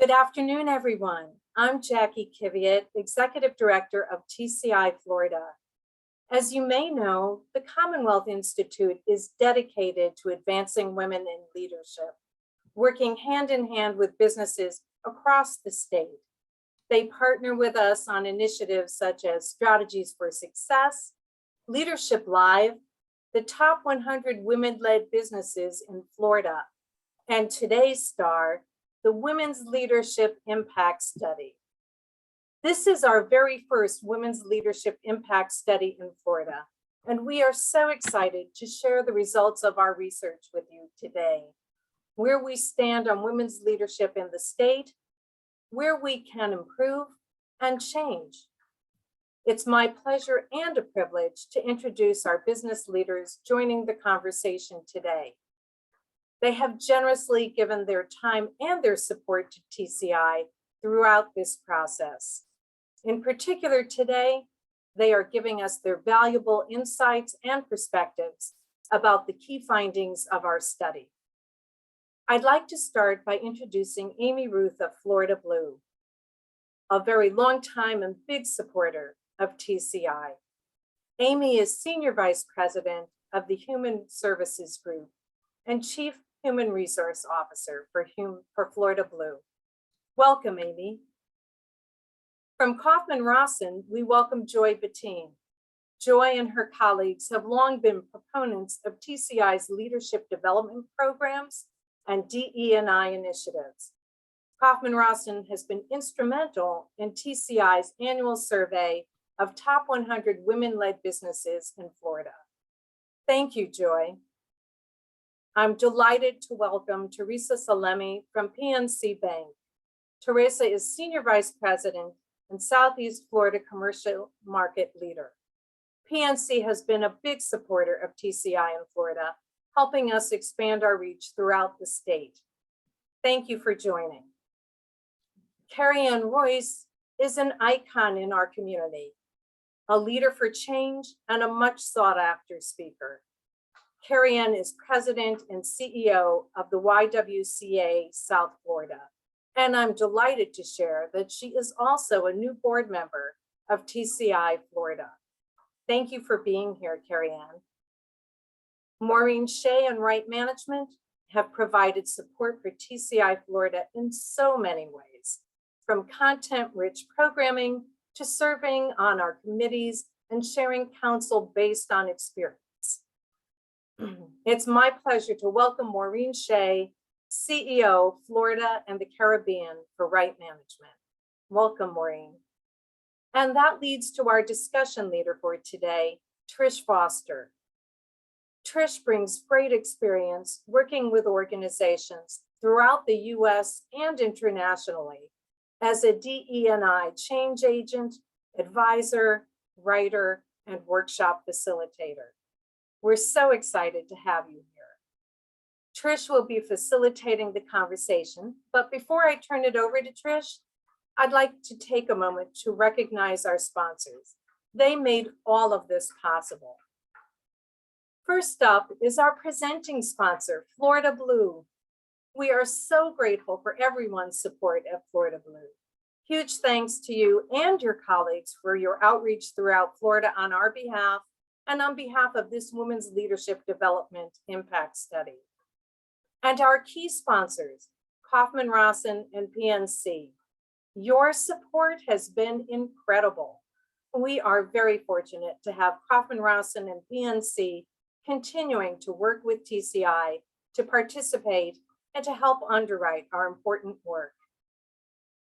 Good afternoon, everyone. I'm Jackie Kiviat, Executive Director of TCI Florida. As you may know, the Commonwealth Institute is dedicated to advancing women in leadership, working hand in hand with businesses across the state. They partner with us on initiatives such as Strategies for Success, Leadership Live, the top 100 women-led businesses in Florida, and today's star, the Women's Leadership Impact Study. This is our very first Women's Leadership Impact Study in Florida, and we are so excited to share the results of our research with you today, where we stand on women's leadership in the state, where we can improve and change. It's my pleasure and a privilege to introduce our business leaders joining the conversation today. They have generously given their time and their support to TCI throughout this process. In particular today, they are giving us their valuable insights and perspectives about the key findings of our study. I'd like to start by introducing Amy Ruth of Florida Blue, a very long time and big supporter of TCI. Amy is Senior Vice President of the Human Services Group and Chief Human Resource Officer for Florida Blue. Welcome, Amy. From Kaufman Rossin, we welcome Joy Batteen. Joy and her colleagues have long been proponents of TCI's leadership development programs and DE&I initiatives. Kaufman Rossin has been instrumental in TCI's annual survey of top 100 women-led businesses in Florida. Thank you, Joy. I'm delighted to welcome Teresa Salemi from PNC Bank. Teresa is Senior Vice President and Southeast Florida Commercial Market Leader. PNC has been a big supporter of TCI in Florida, helping us expand our reach throughout the state. Thank you for joining. Kerry-Ann is an icon in our community, a leader for change and a much sought after speaker. Kerry-Ann is President and CEO of the YWCA South Florida, and I'm delighted to share that she is also a new board member of TCI Florida. Thank you for being here, Kerry-Ann. Maureen, Shea, and Right Management have provided support for TCI Florida in so many ways, from content-rich programming to serving on our committees and sharing counsel based on experience. It's my pleasure to welcome Maureen Shea, CEO, Florida and the Caribbean for Right Management. Welcome, Maureen. And that leads to our discussion leader for today, Trish Foster. Trish brings great experience working with organizations throughout the US and internationally as a DE&I change agent, advisor, writer, and workshop facilitator. We're so excited to have you here. Trish will be facilitating the conversation, but before I turn it over to Trish, I'd like to take a moment to recognize our sponsors. They made all of this possible. First up is our presenting sponsor, Florida Blue. We are so grateful for everyone's support at Florida Blue. Huge thanks to you and your colleagues for your outreach throughout Florida on our behalf and on behalf of this Women's Leadership Development Impact Study. And our key sponsors, Kaufman Rossin and PNC. Your support has been incredible. We are very fortunate to have Kaufman Rossin and PNC continuing to work with TCI to participate and to help underwrite our important work.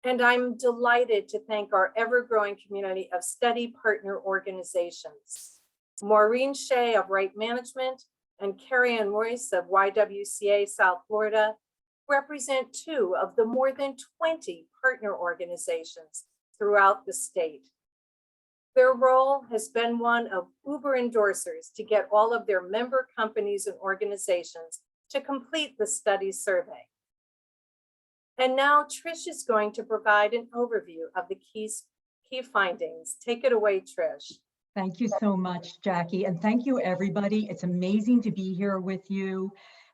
And I'm delighted to thank our ever-growing community of study partner organizations. Maureen Shea of Right Management and Kerry-Ann of YWCA South Florida represent two of the more than 20 partner organizations throughout the state. Their role has been one of Uber endorsers to get all of their member companies and organizations to complete the study survey. And now Trish is going to provide an overview of the key findings. Take it away, Trish. Thank you so much, Jackie. And thank you, everybody. It's amazing to be here with you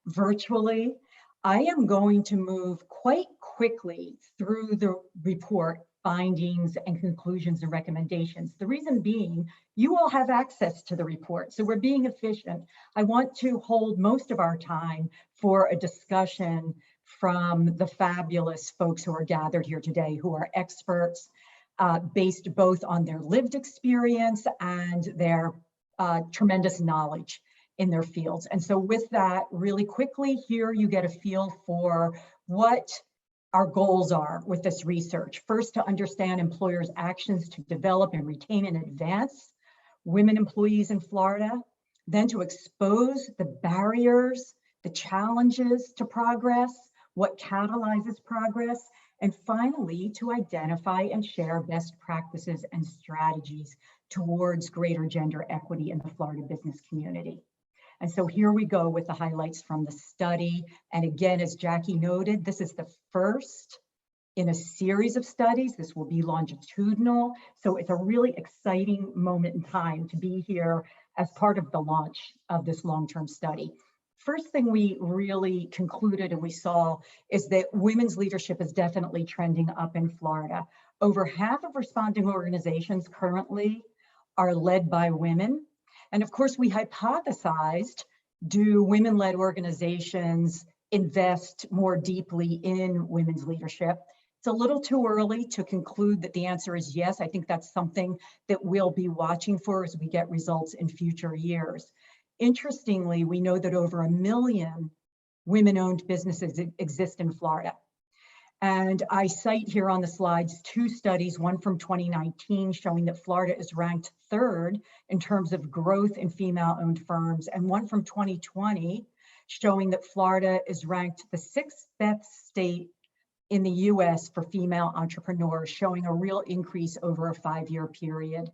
virtually. I am going to move quite quickly through the report findings and conclusions and recommendations. The reason being, you all have access to the report, so we're being efficient. I want to hold most of our time for a discussion from the fabulous folks who are gathered here today, who are experts based both on their lived experience and their tremendous knowledge in their fields. And so with that, really quickly, here you get a feel for what our goals are with this research. First, to understand employers' actions to develop and retain and advance women employees in Florida. Then to expose the barriers, the challenges to progress, what catalyzes progress. And finally, to identify and share best practices and strategies towards greater gender equity in the Florida business community. And so here we go with the highlights from the study. And again, as Jackie noted, this is the first in a series of studies. This will be longitudinal. So it's a really exciting moment in time to be here as part of the launch of this long-term study. First thing we really concluded and we saw is that women's leadership is definitely trending up in Florida. Over half of responding organizations currently are led by women. And of course, we hypothesized, do women-led organizations invest more deeply in women's leadership? It's a little too early to conclude that the answer is yes. I think that's something that we'll be watching for as we get results in future years. Interestingly, we know that over 1 million women-owned businesses exist in Florida. And I cite here on the slides 2 studies, one from 2019 showing that Florida is ranked 3rd in terms of growth in female-owned firms, and one from 2020 showing that Florida is ranked the 6th best state in the US for female entrepreneurs, showing a real increase over a 5-year period.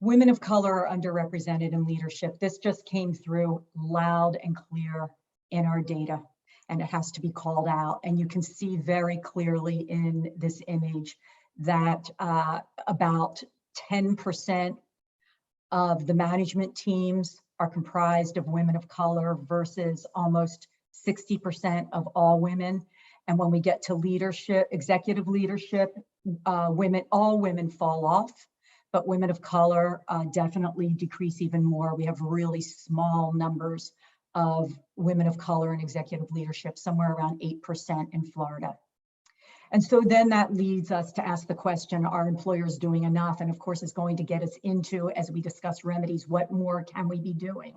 Women of color are underrepresented in leadership. This just came through loud and clear in our data, and it has to be called out. And you can see very clearly in this image that about 10% of the management teams are comprised of women of color versus almost 60% of all women. And when we get to leadership, executive leadership, all women fall off, but women of color definitely decrease even more. We have really small numbers of women of color in executive leadership, somewhere around 8% in Florida. And so then that leads us to ask the question, are employers doing enough? And of course, it's going to get us into, as we discuss remedies, what more can we be doing?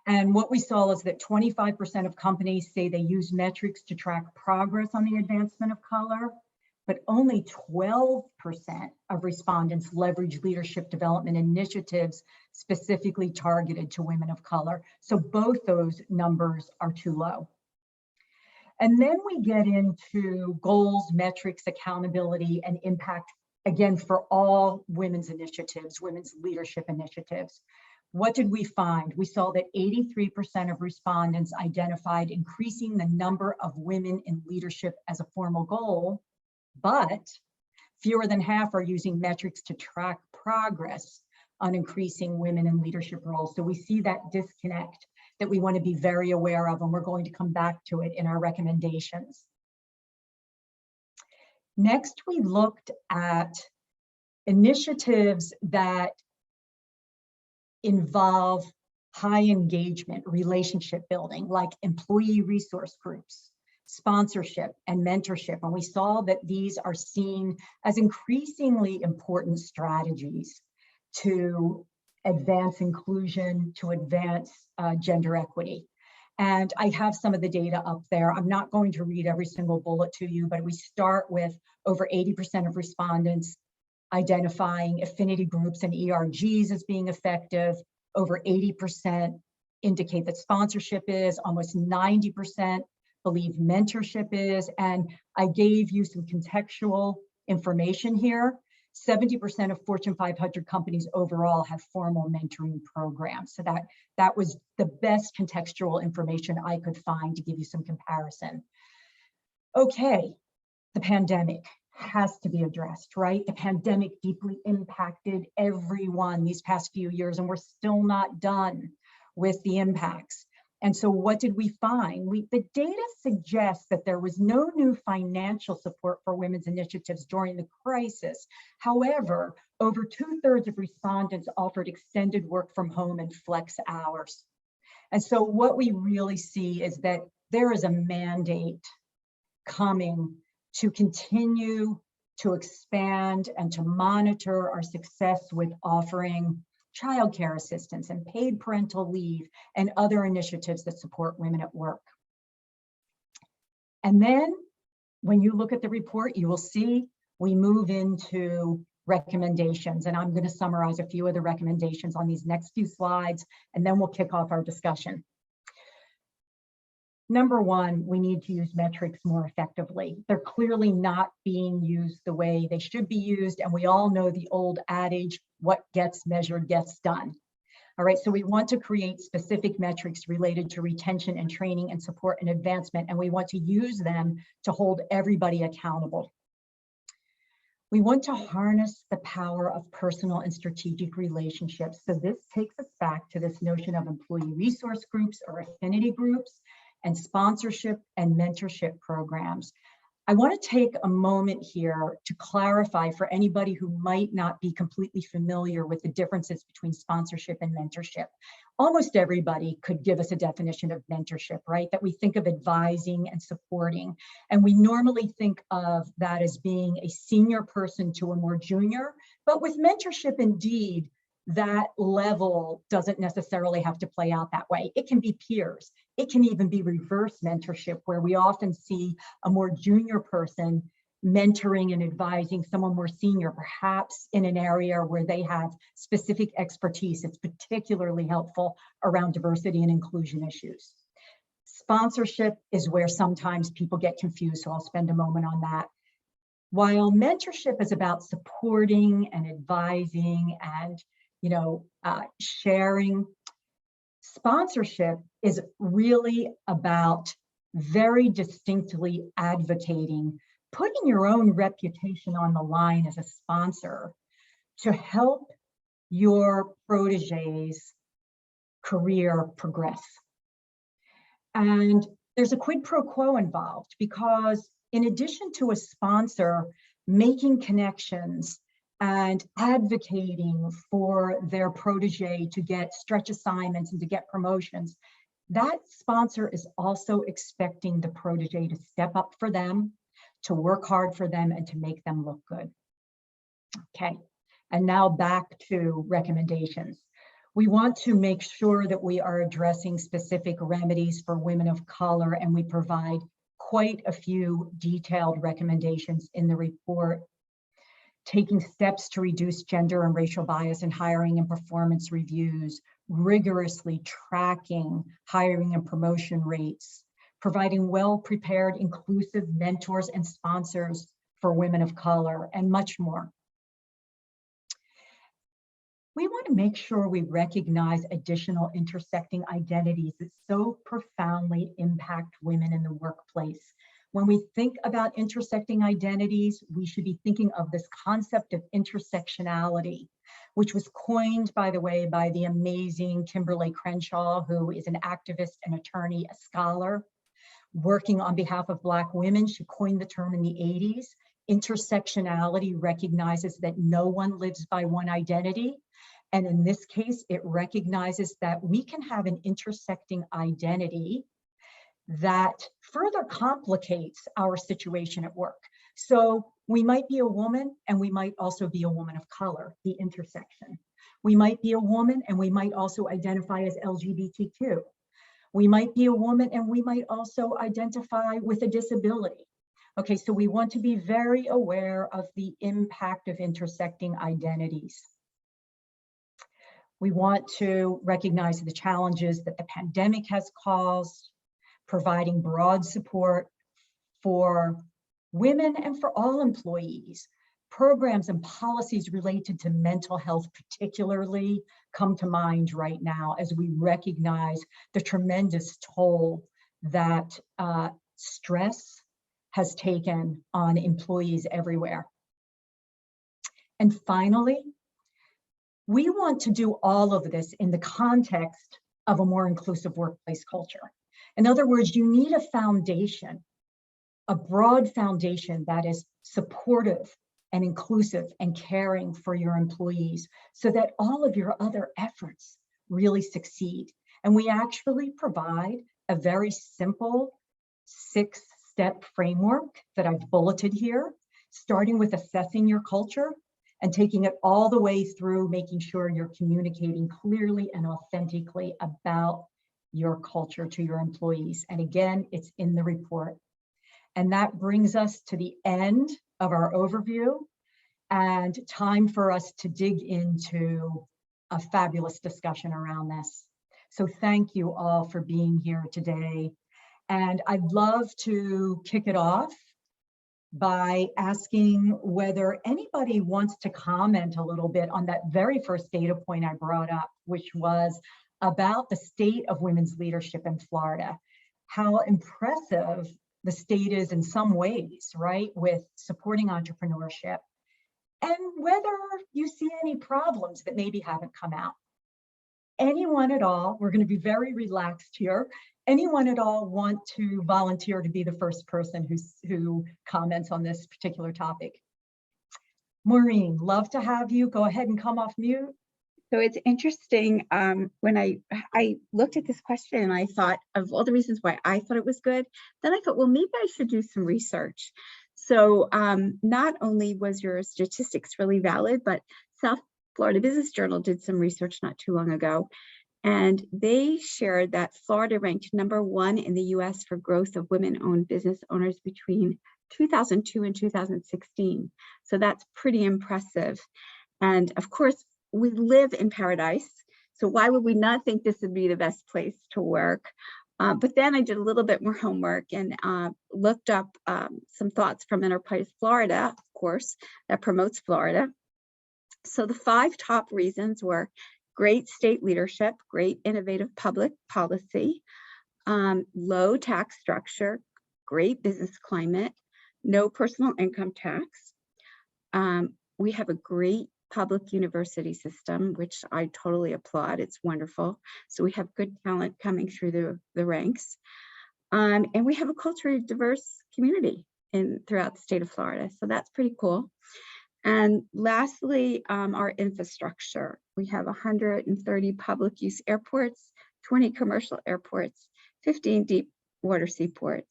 And what we saw is that 25% of companies say they use metrics to track progress on the advancement of color, but only 12% of respondents leverage leadership development initiatives specifically targeted to women of color. So both those numbers are too low. And then we get into goals, metrics, accountability, and impact, again, for all women's initiatives, women's leadership initiatives. What did we find? We saw that 83% of respondents identified increasing the number of women in leadership as a formal goal, but fewer than half are using metrics to track progress on increasing women in leadership roles. So we see that disconnect that we want to be very aware of, and we're going to come back to it in our recommendations. Next, we looked at initiatives that involve high engagement, relationship building, like employee resource groups, sponsorship, and mentorship. And we saw that these are seen as increasingly important strategies to advance inclusion, to advance gender equity. And I have some of the data up there. I'm not going to read every single bullet to you, but we start with over 80% of respondents identifying affinity groups and ERGs as being effective. Over 80% indicate that sponsorship is, almost 90% believe mentorship is, and I gave you some contextual information here. 70% of Fortune 500 companies overall have formal mentoring programs. So that was the best contextual information I could find to give you some comparison. Okay, the pandemic has to be addressed, right? The pandemic deeply impacted everyone these past few years, and we're still not done with the impacts. And so what did we find? The data suggests that there was no new financial support for women's initiatives during the crisis. However, over 2/3 of respondents offered extended work from home and flex hours. And so what we really see is that there is a mandate coming to continue to expand and to monitor our success with offering childcare assistance and paid parental leave and other initiatives that support women at work. And then when you look at the report, you will see we move into recommendations, and I'm going to summarize a few of the recommendations on these next few slides, and then we'll kick off our discussion. Number one, we need to use metrics more effectively. They're clearly not being used the way they should be used, and we all know the old adage, what gets measured gets done. All right, so we want to create specific metrics related to retention and training and support and advancement, and we want to use them to hold everybody accountable. We want to harness the power of personal and strategic relationships. So this takes us back to this notion of employee resource groups or affinity groups and sponsorship and mentorship programs. I want to take a moment here to clarify for anybody who might not be completely familiar with the differences between sponsorship and mentorship. Almost everybody could give us a definition of mentorship, right? That we think of advising and supporting. And we normally think of that as being a senior person to a more junior, but with mentorship, indeed, that level doesn't necessarily have to play out that way. It can be peers. It can even be reverse mentorship, where we often see a more junior person mentoring and advising someone more senior, perhaps in an area where they have specific expertise. It's particularly helpful around diversity and inclusion issues. Sponsorship is where sometimes people get confused, so I'll spend a moment on that. While mentorship is about supporting and advising and sharing, sponsorship is really about very distinctly advocating, putting your own reputation on the line as a sponsor to help your protege's career progress. And there's a quid pro quo involved, because in addition to a sponsor making connections and advocating for their protege to get stretch assignments and to get promotions, that sponsor is also expecting the protege to step up for them, to work hard for them, and to make them look good. Okay, and now back to recommendations. We want to make sure that we are addressing specific remedies for women of color, and we provide quite a few detailed recommendations in the report. Taking steps to reduce gender and racial bias in hiring and performance reviews, rigorously tracking hiring and promotion rates, providing well-prepared, inclusive mentors and sponsors for women of color, and much more. We want to make sure we recognize additional intersecting identities that so profoundly impact women in the workplace. When we think about intersecting identities, we should be thinking of this concept of intersectionality, which was coined, by the way, by the amazing Kimberly Crenshaw, who is an activist, an attorney, a scholar, working on behalf of Black women. She coined the term in the 80s. Intersectionality recognizes that no one lives by one identity. And in this case, it recognizes that we can have an intersecting identity that further complicates our situation at work. So we might be a woman and we might also be a woman of color, the intersection. We might be a woman and we might also identify as LGBTQ. We might be a woman and we might also identify with a disability. Okay, so we want to be very aware of the impact of intersecting identities. We want to recognize the challenges that the pandemic has caused, providing broad support for women and for all employees. Programs and policies related to mental health particularly come to mind right now as we recognize the tremendous toll that stress has taken on employees everywhere. And finally, we want to do all of this in the context of a more inclusive workplace culture. In other words, you need a foundation, a broad foundation that is supportive and inclusive and caring for your employees so that all of your other efforts really succeed. And we actually provide a very simple 6-step framework that I've bulleted here, starting with assessing your culture and taking it all the way through making sure you're communicating clearly and authentically about your culture to your employees. And again, it's in the report. And that brings us to the end of our overview and time for us to dig into a fabulous discussion around this. So thank you all for being here today. And I'd love to kick it off by asking whether anybody wants to comment a little bit on that very first data point I brought up, which was about the state of women's leadership in Florida. How impressive the state is in some ways, right, with supporting entrepreneurship, and whether you see any problems that maybe haven't come out. Anyone at all, we're going to be very relaxed here. Anyone at all want to volunteer to be the first person who comments on this particular topic? Maureen, love to have you. Go ahead and come off mute. So it's interesting, when I looked at this question and I thought of all the reasons why I thought it was good, then I thought, well, maybe I should do some research. So not only was your statistics really valid, but South Florida Business Journal did some research not too long ago, and they shared that Florida ranked #1 in the US for growth of women-owned business owners between 2002 and 2016. So that's pretty impressive. And of course, we live in paradise, so why would we not think this would be the best place to work? But then I did a little bit more homework and looked up some thoughts from Enterprise Florida, of course, that promotes Florida. So the 5 top reasons were great state leadership, great innovative public policy, low tax structure, great business climate, no personal income tax. We have a great public university system, which I totally applaud. It's wonderful. So we have good talent coming through the ranks. And we have a culturally diverse community throughout the state of Florida. So that's pretty cool. And lastly, our infrastructure. We have 130 public use airports, 20 commercial airports, 15 deep water seaports.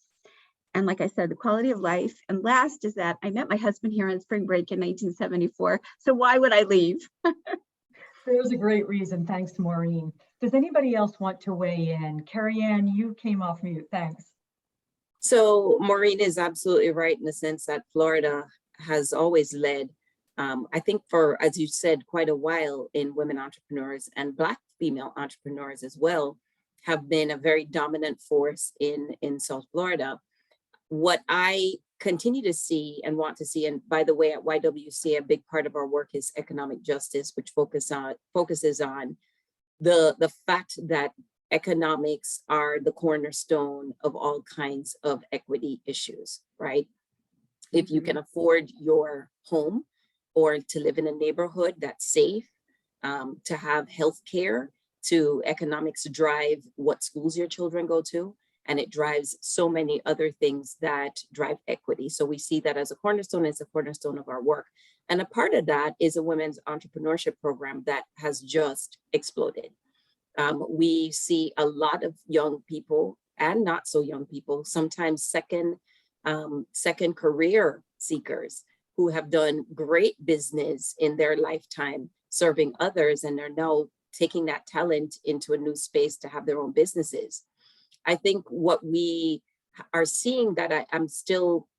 And like I said, the quality of life. And last is that I met my husband here on spring break in 1974. So why would I leave? There's a great reason. Thanks, Maureen. Does anybody else want to weigh in? Kerry-Ann, you came off mute. Thanks. So Maureen is absolutely right in the sense that Florida has always led, I think for, as you said, quite a while in women entrepreneurs, and Black female entrepreneurs as well have been a very dominant force in South Florida. What I continue to see and want to see, and by the way, at YWCA, a big part of our work is economic justice, which focuses on the fact that economics are the cornerstone of all kinds of equity issues, right? If you can afford your home or to live in a neighborhood that's safe, to have health care, to economics drive what schools your children go to, and it drives so many other things that drive equity. So we see that as a cornerstone. It's a cornerstone of our work. And a part of that is a women's entrepreneurship program that has just exploded. We see a lot of young people and not so young people, sometimes second career seekers who have done great business in their lifetime serving others, and they're now taking that talent into a new space to have their own businesses. I think what we are seeing that I'm still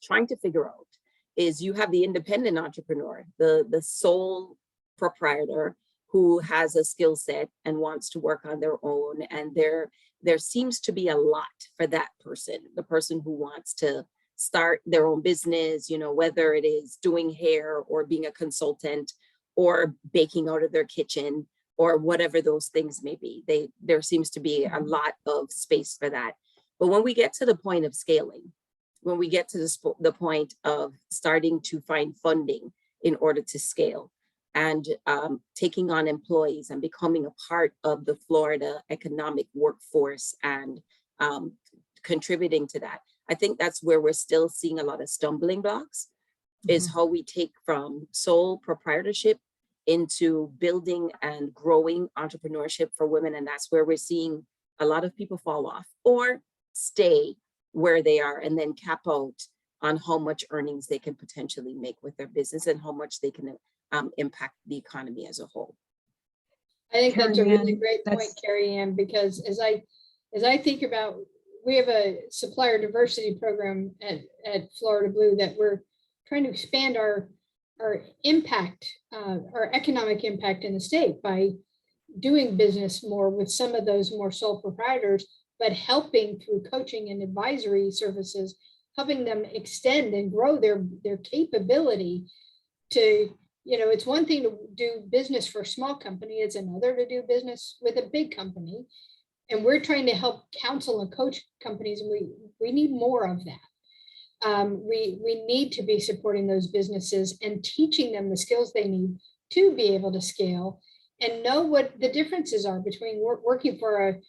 trying to figure out is you have the independent entrepreneur, the sole proprietor who has a skill set and wants to work on their own. And there seems to be a lot for that person, the person who wants to start their own business, you know, whether it is doing hair or being a consultant or baking out of their kitchen or whatever those things may be. There seems to be a lot of space for that. But when we get to the point of scaling, when we get to the point of starting to find funding in order to scale, and taking on employees and becoming a part of the Florida economic workforce and contributing to that. I think that's where we're still seeing a lot of stumbling blocks, is how we take from sole proprietorship into building and growing entrepreneurship for women. And that's where we're seeing a lot of people fall off or stay where they are and then cap out on how much earnings they can potentially make with their business and how much they can impact the economy as a whole. I think that's a really Kerry-Ann, great point, Kerry-Ann, because as I think about, we have a supplier diversity program at Florida Blue that we're trying to expand our impact, our economic impact in the state by doing business more with some of those more sole proprietors, but helping through coaching and advisory services, helping them extend and grow their capability to, it's one thing to do business for a small company, it's another to do business with a big company. And we're trying to help counsel and coach companies, and we need more of that. We need to be supporting those businesses and teaching them the skills they need to be able to scale and know what the differences are between working for a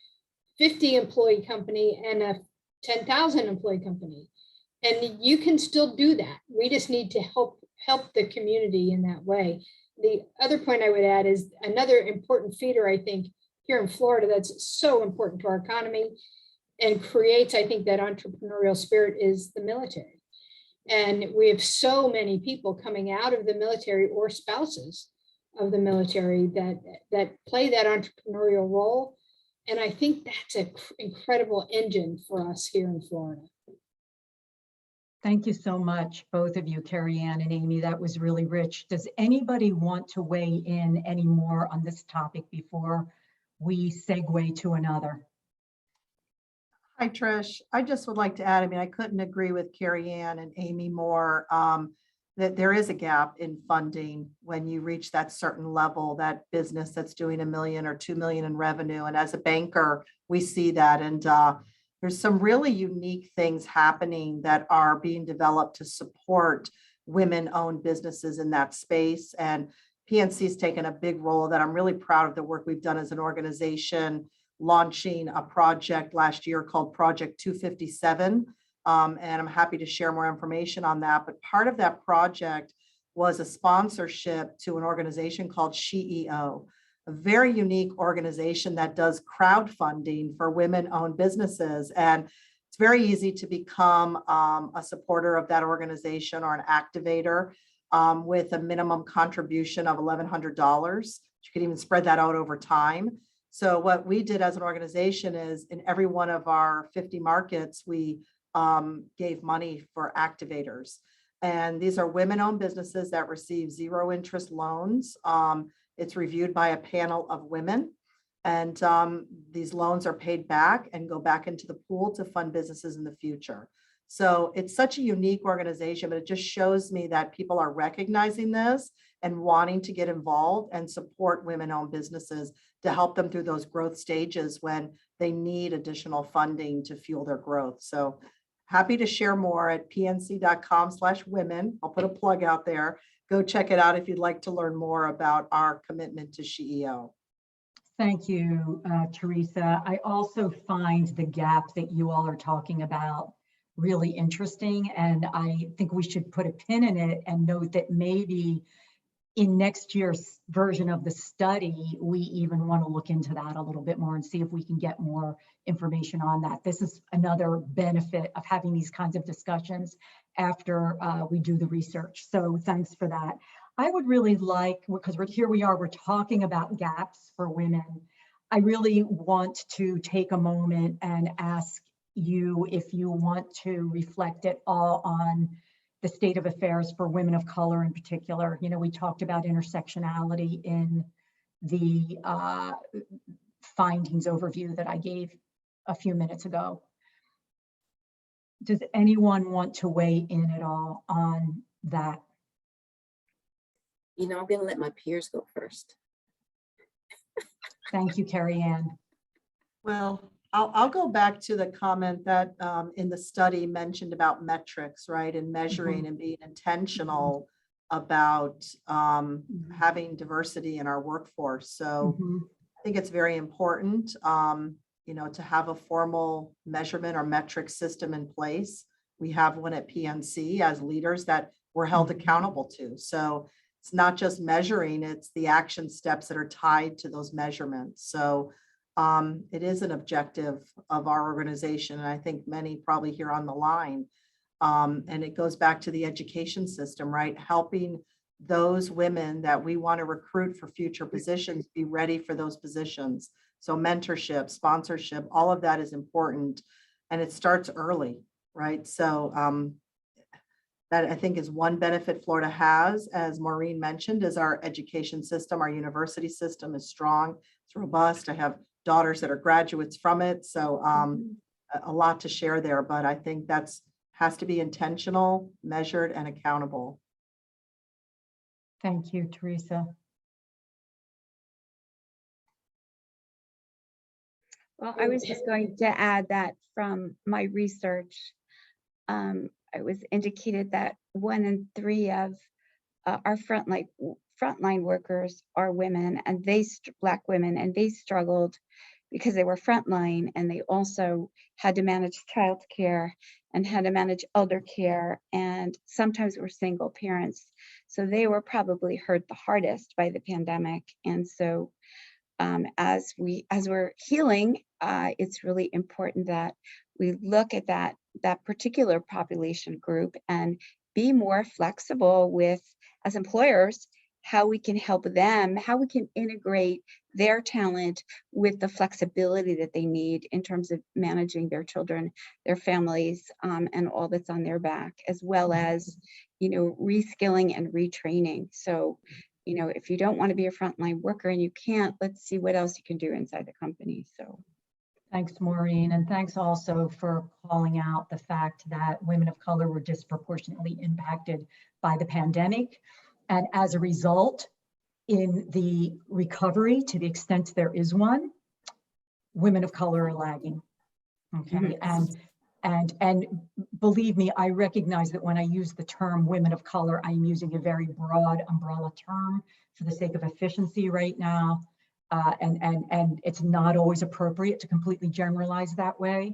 50 employee company and a 10,000 employee company. And you can still do that. We just need to help the community in that way. The other point I would add is another important feeder, I think, here in Florida that's so important to our economy and creates, I think, that entrepreneurial spirit is the military. And we have so many people coming out of the military or spouses of the military that play that entrepreneurial role. And I think that's an incredible engine for us here in Florida. Thank you so much, both of you, Kerry-Ann and Amy. That was really rich. Does anybody want to weigh in any more on this topic before we segue to another? Hi, Trish. I just would like to add, I couldn't agree with Kerry-Ann and Amy more, that there is a gap in funding when you reach that certain level, that business that's doing $1 million or $2 million in revenue. And as a banker, we see that. And there's some really unique things happening that are being developed to support women-owned businesses in that space. And PNC's taken a big role that I'm really proud of the work we've done as an organization, launching a project last year called Project 257. And I'm happy to share more information on that. But part of that project was a sponsorship to an organization called Shea, a very unique organization that does crowdfunding for women-owned businesses. And it's very easy to become a supporter of that organization or an activator with a minimum contribution of $1,100. You can even spread that out over time. So what we did as an organization is in every one of our 50 markets, we gave money for activators. And these are women-owned businesses that receive zero interest loans. It's reviewed by a panel of women. And these loans are paid back and go back into the pool to fund businesses in the future. So it's such a unique organization, but it just shows me that people are recognizing this and wanting to get involved and support women-owned businesses to help them through those growth stages when they need additional funding to fuel their growth. So happy to share more at pnc.com/women. I'll put a plug out there. Go check it out if you'd like to learn more about our commitment to SHEO. Thank you, Teresa. I also find the gap that you all are talking about really interesting. And I think we should put a pin in it and note that maybe in next year's version of the study, we even want to look into that a little bit more and see if we can get more information on that. This is another benefit of having these kinds of discussions after we do the research. So thanks for that. I would really like, because we're talking about gaps for women. I really want to take a moment and ask you if you want to reflect at all on the state of affairs for women of color in particular. You know, we talked about intersectionality in the findings overview that I gave a few minutes ago. Does anyone want to weigh in at all on that? You know, I'm going to let my peers go first. Thank you, Kerry-Ann. Well, I'll go back to the comment that in the study mentioned about metrics, right? And measuring and being intentional about having diversity in our workforce. So I think it's very important, to have a formal measurement or metric system in place. We have one at PNC as leaders that we're held accountable to. So it's not just measuring, it's the action steps that are tied to those measurements. So it is an objective of our organization, and I think many probably here on the line. And it goes back to the education system, right? Helping those women that we want to recruit for future positions be ready for those positions. So mentorship, sponsorship, all of that is important. And it starts early, right? So that I think is one benefit Florida has, as Maureen mentioned, is our education system. Our university system is strong, it's robust. I have daughters that are graduates from it. So a lot to share there, but I think that's has to be intentional, measured, and accountable. Thank you, Teresa. Well, I was just going to add that from my research, it was indicated that 1 in 3 of our frontline workers are women, and Black women, and they struggled because they were frontline, and they also had to manage childcare and had to manage elder care, and sometimes were single parents. So they were probably hurt the hardest by the pandemic. And so as we're healing, it's really important that we look at that particular population group and be more flexible with, as employers, how we can help them, how we can integrate their talent with the flexibility that they need in terms of managing their children, their families, and all that's on their back, as well as, reskilling and retraining. So, if you don't want to be a frontline worker and you can't, let's see what else you can do inside the company. So. Thanks, Maureen, and thanks also for calling out the fact that women of color were disproportionately impacted by the pandemic. And as a result, in the recovery, to the extent there is one, women of color are lagging. Okay, and believe me, I recognize that when I use the term women of color, I'm using a very broad umbrella term for the sake of efficiency right now. And it's not always appropriate to completely generalize that way.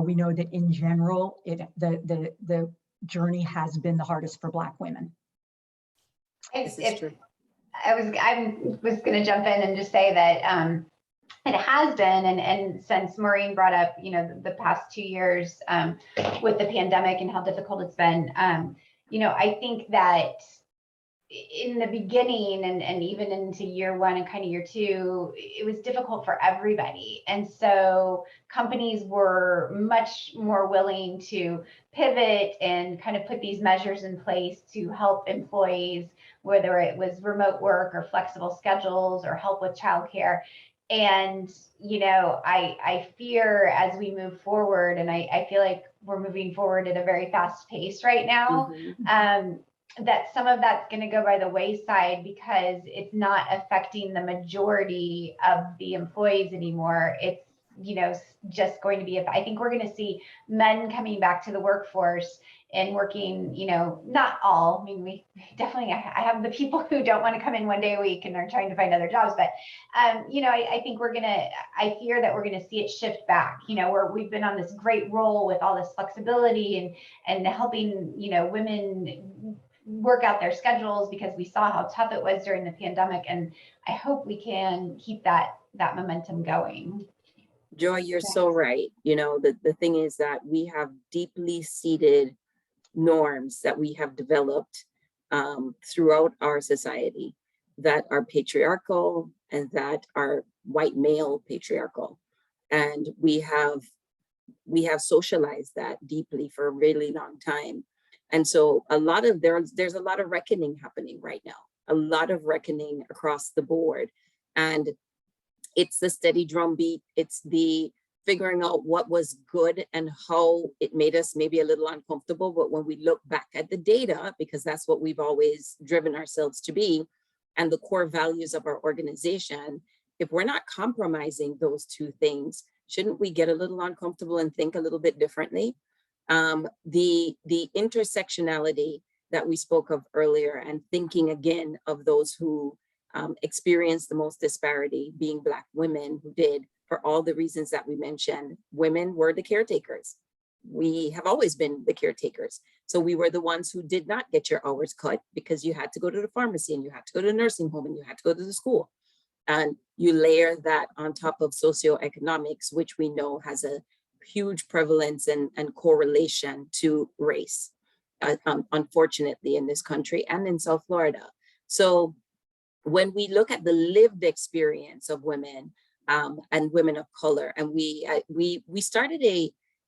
We know that in general, the journey has been the hardest for Black women. I was going to jump in and just say that it has been, and since Maureen brought up, the past 2 years with the pandemic and how difficult it's been, I think that in the beginning and even into year 1 and kind of year 2, it was difficult for everybody. And so companies were much more willing to pivot and kind of put these measures in place to help employees, whether it was remote work or flexible schedules or help with childcare. And, I fear as we move forward, and I feel like we're moving forward at a very fast pace right now, that some of that's going to go by the wayside because it's not affecting the majority of the employees anymore. It's, just going to be, I think we're going to see men coming back to the workforce and working, not all, we definitely, I have the people who don't want to come in 1 day a week and are trying to find other jobs, but, I think I fear that we're going to see it shift back, where we've been on this great roll with all this flexibility and helping, women work out their schedules because we saw how tough it was during the pandemic. And I hope we can keep that momentum going. Joy, you're so right. The thing is that we have deeply seated norms that we have developed throughout our society that are patriarchal and that are white male patriarchal. And we have socialized that deeply for a really long time. And so there's a lot of reckoning happening right now, a lot of reckoning across the board. And it's the steady drumbeat. It's the figuring out what was good and how it made us maybe a little uncomfortable. But when we look back at the data, because that's what we've always driven ourselves to be, and the core values of our organization, if we're not compromising those two things, shouldn't we get a little uncomfortable and think a little bit differently? The intersectionality that we spoke of earlier, and thinking again of those who experienced the most disparity, being Black women who did, for all the reasons that we mentioned. Women were the caretakers. We have always been the caretakers. So we were the ones who did not get your hours cut because you had to go to the pharmacy and you had to go to the nursing home and you had to go to the school. And you layer that on top of socioeconomics, which we know has a huge prevalence and correlation to race, unfortunately, in this country and in South Florida. So when we look at the lived experience of women and women of color, and we started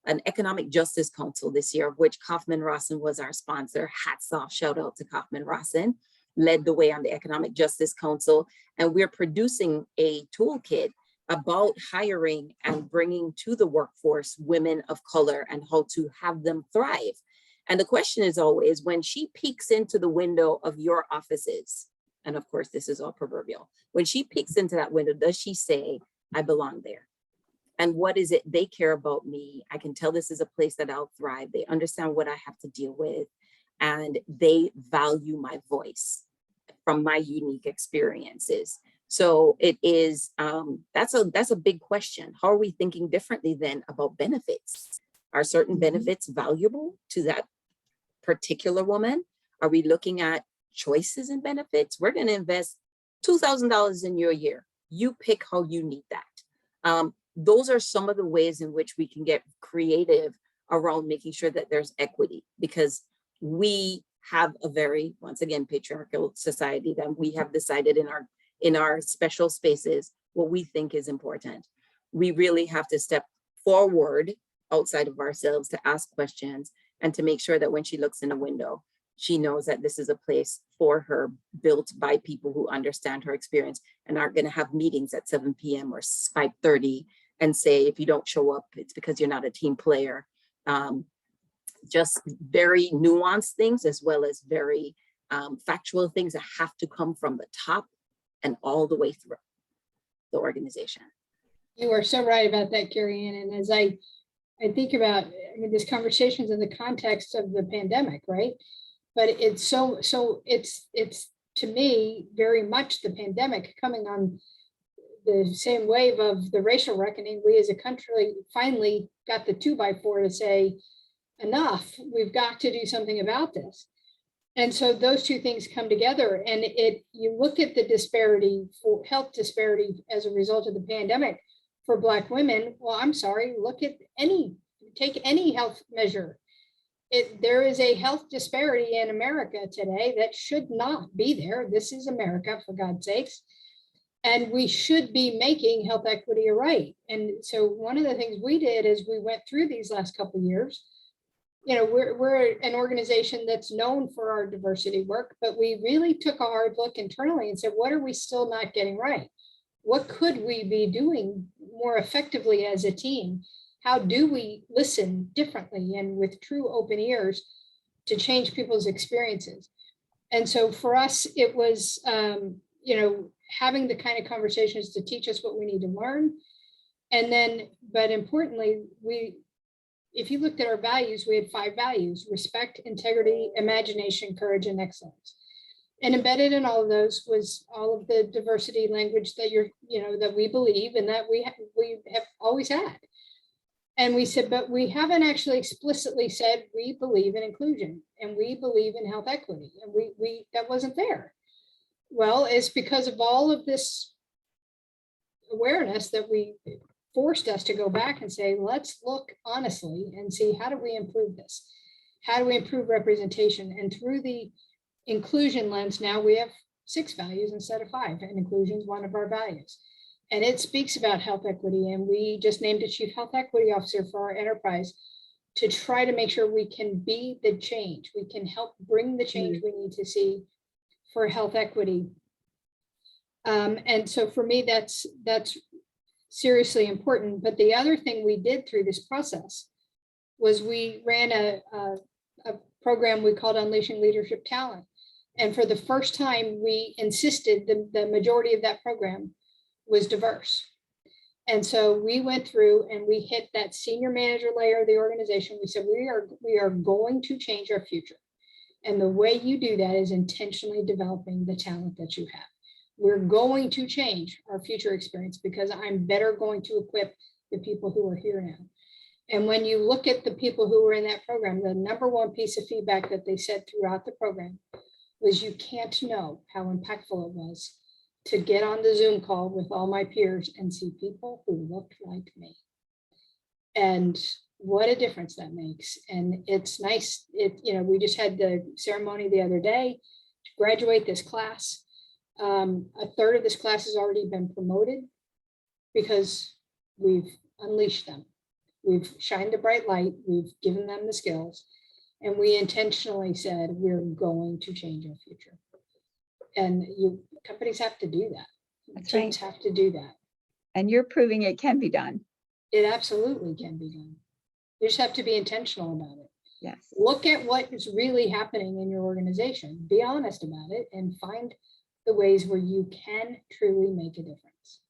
an economic justice council this year, of which Kaufman Rossin was our sponsor. Hats off, shout out to Kaufman Rossin, led the way on the Economic Justice Council. And we're producing a toolkit about hiring and bringing to the workforce women of color and how to have them thrive. And the question is always, when she peeks into the window of your offices, and of course, this is all proverbial, when she peeks into that window, does she say, I belong there? And what is it they care about me? I can tell this is a place that I'll thrive. They understand what I have to deal with, and they value my voice from my unique experiences. So it is, that's a big question. How are we thinking differently then about benefits? Are certain benefits valuable to that particular woman? Are we looking at choices in benefits? We're going to invest $2,000 in your year. You pick how you need that. Those are some of the ways in which we can get creative around making sure that there's equity, because we have a very, once again, patriarchal society that we have decided in our special spaces what we think is important. We really have to step forward outside of ourselves to ask questions and to make sure that when she looks in a window, she knows that this is a place for her, built by people who understand her experience and aren't going to have meetings at 7 p.m. or 5:30 and say, if you don't show up, it's because you're not a team player. Just very nuanced things, as well as very factual things that have to come from the top and all the way through the organization. You are so right about that, Kerry-Ann. And as I think about, this conversation's in the context of the pandemic, right? But it's it's to me very much the pandemic coming on the same wave of the racial reckoning. We as a country finally got the 2x4 to say, enough, we've got to do something about this. And so those two things come together, and you look at the disparity, for health disparity as a result of the pandemic for Black women. Well, I'm sorry, take any health measure. There is a health disparity in America today that should not be there. This is America, for God's sakes. And we should be making health equity a right. And so one of the things we did is we went through these last couple of years. We're an organization that's known for our diversity work, but we really took a hard look internally and said, what are we still not getting right? What could we be doing more effectively as a team? How do we listen differently and with true open ears to change people's experiences? And so for us, it was, having the kind of conversations to teach us what we need to learn. And then, but importantly, if you looked at our values, we had 5 values: respect, integrity, imagination, courage, and excellence. And embedded in all of those was all of the diversity language that that we believe and that we have always had. And we said, but we haven't actually explicitly said we believe in inclusion and we believe in health equity. And we that wasn't there. Well, it's because of all of this awareness that we forced us to go back and say, let's look honestly and see, how do we improve this? How do we improve representation? And through the inclusion lens, now we have 6 values instead of 5, and inclusion is one of our values. And it speaks about health equity. And we just named a chief health equity officer for our enterprise to try to make sure we can be the change. We can help bring the change we need to see for health equity. And so for me, that's seriously important. But the other thing we did through this process was we ran a program we called Unleashing Leadership Talent. And for the first time, we insisted the majority of that program was diverse. And so we went through and we hit that senior manager layer of the organization. We said, we are going to change our future. And the way you do that is intentionally developing the talent that you have. We're going to change our future experience because I'm better going to equip the people who are here now. And when you look at the people who were in that program, the number one piece of feedback that they said throughout the program was, you can't know how impactful it was to get on the Zoom call with all my peers and see people who looked like me. And what a difference that makes. And it's nice. We just had the ceremony the other day to graduate this class. A third of this class has already been promoted because we've unleashed them. We've shined a bright light, we've given them the skills, and we intentionally said, we're going to change our future. And companies have to do that. That's Teams right. have to do that. And you're proving it can be done. It absolutely can be done. You just have to be intentional about it. Yes. Look at what is really happening in your organization. Be honest about it and find the ways where you can truly make a difference.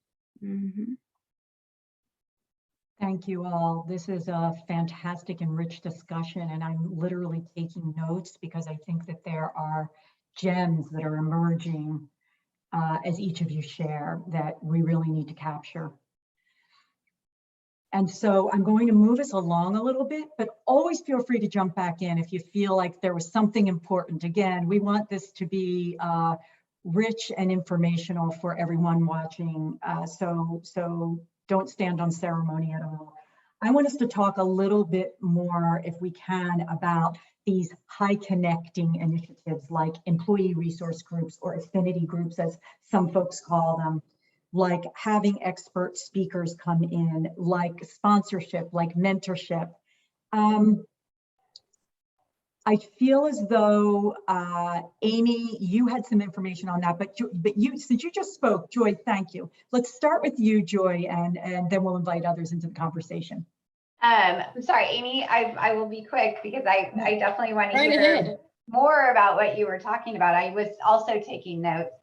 Mhm. Thank you all. This is a fantastic and rich discussion, and I'm literally taking notes because I think that there are gems that are emerging as each of you share that we really need to capture. And so I'm going to move us along a little bit, but always feel free to jump back in if you feel like there was something important. Again, we want this to be rich and informational for everyone watching. So don't stand on ceremony at all. I want us to talk a little bit more, if we can, about these high connecting initiatives like employee resource groups or affinity groups, as some folks call them, like having expert speakers come in, like sponsorship, like mentorship. I feel as though, Amy, you had some information on that, but you, since you just spoke, Joy, thank you. Let's start with you, Joy, and then we'll invite others into the conversation. I'm sorry, Amy, I will be quick because I definitely want to Right hear ahead. more about what you were talking about. I was also taking notes.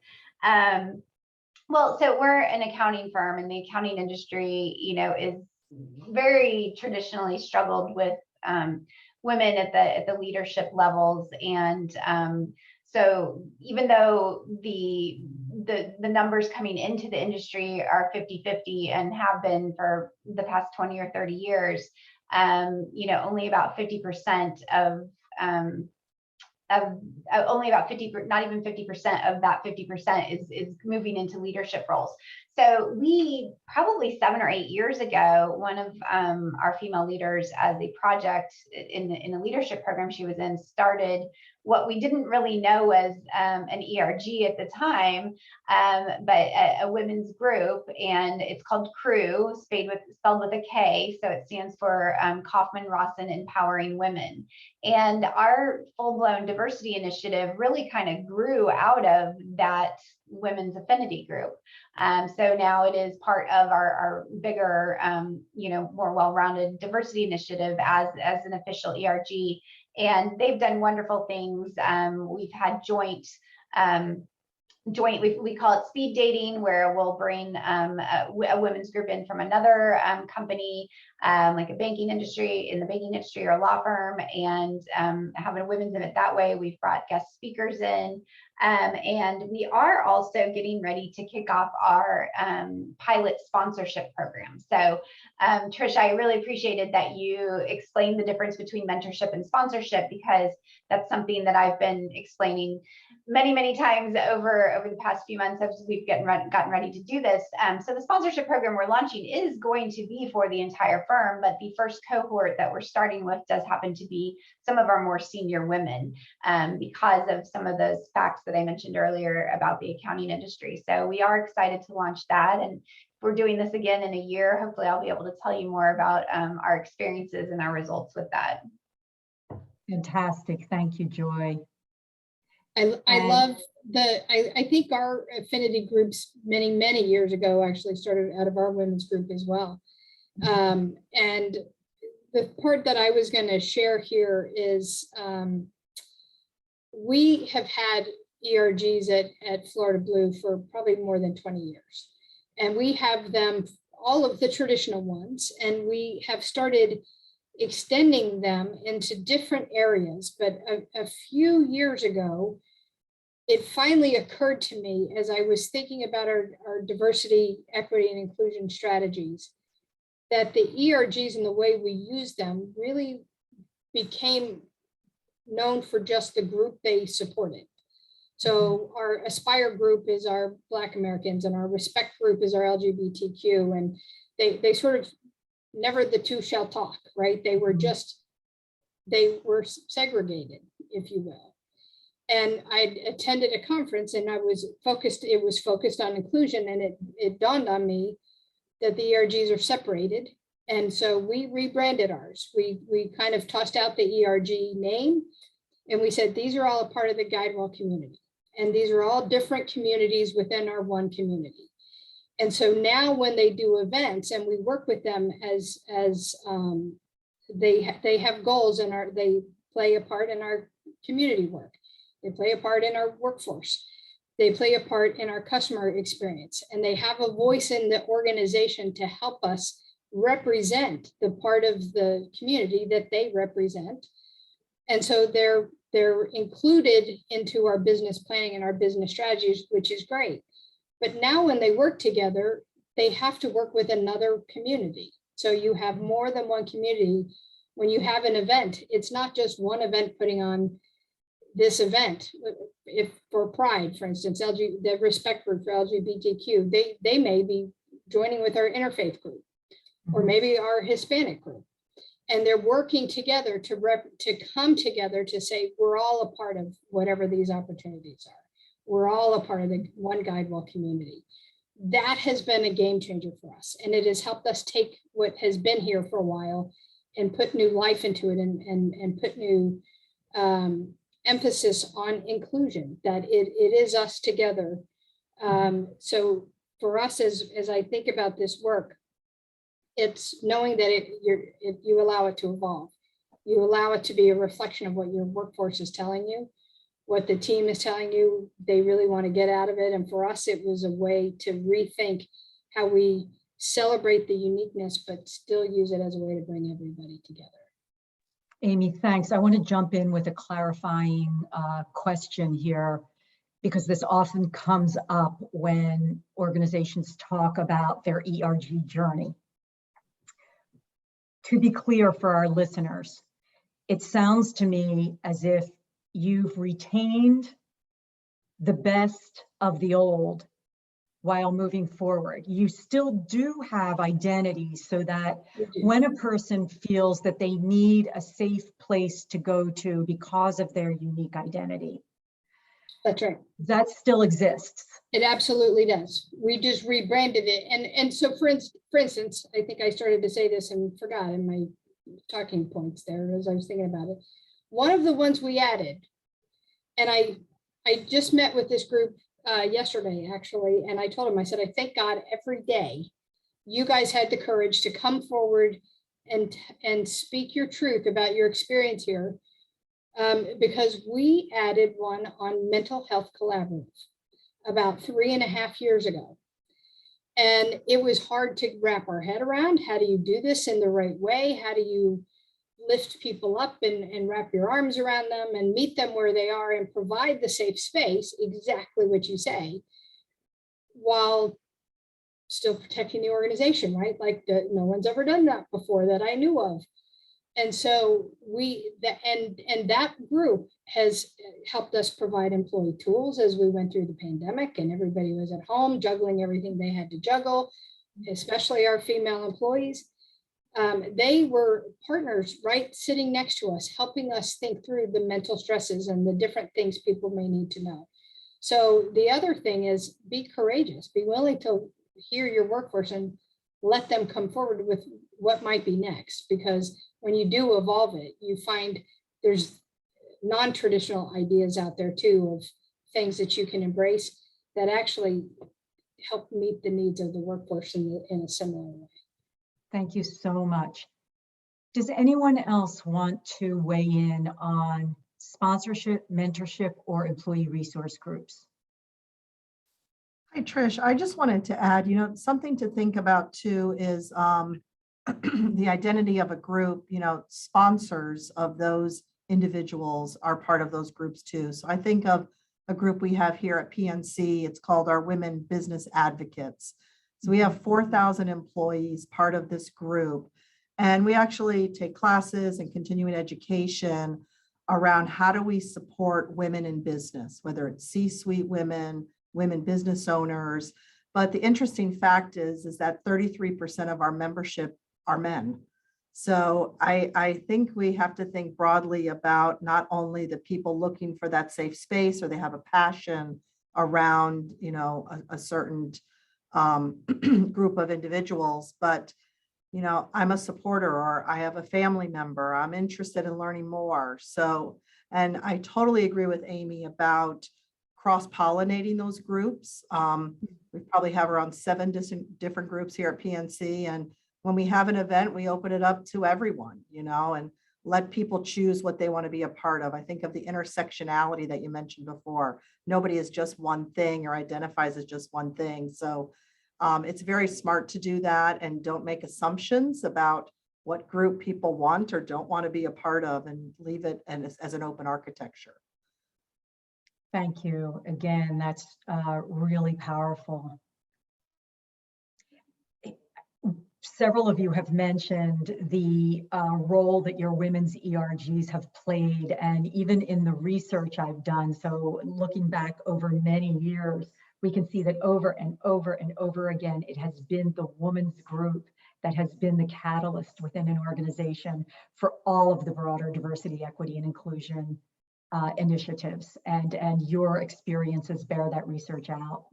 Well, so we're an accounting firm, and the accounting industry, is very traditionally struggled with women at the leadership levels. And so even though the numbers coming into the industry are 50-50 and have been for the past 20 or 30 years, only about 50% only about 50, not even 50% of that 50% is moving into leadership roles. So we probably 7 or 8 years ago, one of our female leaders, as a project in a leadership program she was in, started what we didn't really know was an ERG at the time, but a women's group, and it's called CREW, spelled with a K, so it stands for Kaufman, Rossin, Empowering Women. And our full-blown diversity initiative really kind of grew out of that women's affinity group. So now it is part of our bigger, more well-rounded diversity initiative as an official ERG. And they've done wonderful things. We've had joint, we call it speed dating, where we'll bring a women's group in from another company, like in the banking industry or a law firm, and having a women's event that way. We've brought guest speakers in. And we are also getting ready to kick off our pilot sponsorship program. So Trish, I really appreciated that you explained the difference between mentorship and sponsorship, because that's something that I've been explaining many times over the past few months as we've gotten ready to do this. So the sponsorship program we're launching is going to be for the entire firm, but the first cohort that we're starting with does happen to be some of our more senior women, because of some of those facts that I mentioned earlier about the accounting industry. So we are excited to launch that. And we're doing this again in a year. Hopefully I'll be able to tell you more about our experiences and our results with that. Fantastic. Thank you, Joy. I love I think our affinity groups many years ago actually started out of our women's group as well. And the part that I was going to share here is we have had ERGs at Florida Blue for probably more than 20 years. And we have them, all of the traditional ones, and we have started extending them into different areas. But a few years ago, it finally occurred to me as I was thinking about our diversity, equity, and inclusion strategies, that the ERGs and the way we use them really became known for just the group they supported. So our Aspire group is our Black Americans, and our Respect group is our LGBTQ, and they sort of never the two shall talk, right? They were segregated, if you will. And I attended a conference, and it was focused on inclusion, and it dawned on me that the ERGs are separated. And so we rebranded ours. We kind of tossed out the ERG name, and we said, these are all a part of the GuideWell community. And these are all different communities within our one community. And so now when they do events and we work with them as they have goals, and they play a part in our community work. They play a part in our workforce. They play a part in our customer experience, and they have a voice in the organization to help us represent the part of the community that they represent. And so they're included into our business planning and our business strategies, which is great. But now when they work together, they have to work with another community. So you have more than one community. When you have an event, it's not just one event putting on this event. If for Pride, for instance, the Respect group for LGBTQ, they may be joining with our interfaith group, or maybe our Hispanic group. And they're working together to come together to say, we're all a part of whatever these opportunities are. We're all a part of the one GuideWell community. That has been a game changer for us. And it has helped us take what has been here for a while and put new life into it, and put new emphasis on inclusion, that it is us together. So for us, as I think about this work, it's knowing that you allow it to evolve. You allow it to be a reflection of what your workforce is telling you, what the team is telling you they really want to get out of it. And for us, it was a way to rethink how we celebrate the uniqueness, but still use it as a way to bring everybody together. Amy, thanks. I want to jump in with a clarifying question here, because this often comes up when organizations talk about their ERG journey. To be clear for our listeners, it sounds to me as if you've retained the best of the old while moving forward. You still do have identity, so that when a person feels that they need a safe place to go to because of their unique identity, That's right. that still exists. It absolutely does. We just rebranded it. And so for instance, I think I started to say this and forgot in my talking points there as I was thinking about it. One of the ones we added, and I just met with this group yesterday, actually, and I told him, I said, I thank God every day you guys had the courage to come forward and speak your truth about your experience here, because we added one on mental health collaborative about 3.5 years ago. And it was hard to wrap our head around. How do you do this in the right way? How do you lift people up and wrap your arms around them and meet them where they are and provide the safe space, exactly what you say, while still protecting the organization, right? Like no one's ever done that before that I knew of. And so that group has helped us provide employee tools as we went through the pandemic and everybody was at home juggling everything they had to juggle, especially our female employees. They were partners, right, sitting next to us, helping us think through the mental stresses and the different things people may need to know. So the other thing is be courageous, be willing to hear your workforce and let them come forward with what might be next, because when you do evolve it, you find there's non-traditional ideas out there too of things that you can embrace that actually help meet the needs of the workforce in a similar way. Thank you so much. Does anyone else want to weigh in on sponsorship, mentorship, or employee resource groups? Hi, Trish. I just wanted to add, something to think about too is the identity of a group, sponsors of those individuals are part of those groups too. So I think of a group we have here at PNC, it's called our Women Business Advocates. So we have 4,000 employees part of this group. And we actually take classes and continuing education around how do we support women in business, whether it's C-suite women, women business owners. But the interesting fact is that 33% of our membership are men. So I think we have to think broadly about not only the people looking for that safe space or they have a passion around, a certain group of individuals, but I'm a supporter or I have a family member, I'm interested in learning more. So, and I totally agree with Amy about cross-pollinating those groups. We probably have around 7 different groups here at PNC. And when we have an event, we open it up to everyone, and let people choose what they want to be a part of. I think of the intersectionality that you mentioned before. Nobody is just one thing or identifies as just one thing. So it's very smart to do that and don't make assumptions about what group people want or don't want to be a part of, and leave it as an open architecture. Thank you. Again, that's really powerful. Several of you have mentioned the role that your women's ERGs have played, and even in the research I've done, so looking back over many years, we can see that over and over and over again, it has been the woman's group that has been the catalyst within an organization for all of the broader diversity, equity, and inclusion initiatives, and your experiences bear that research out.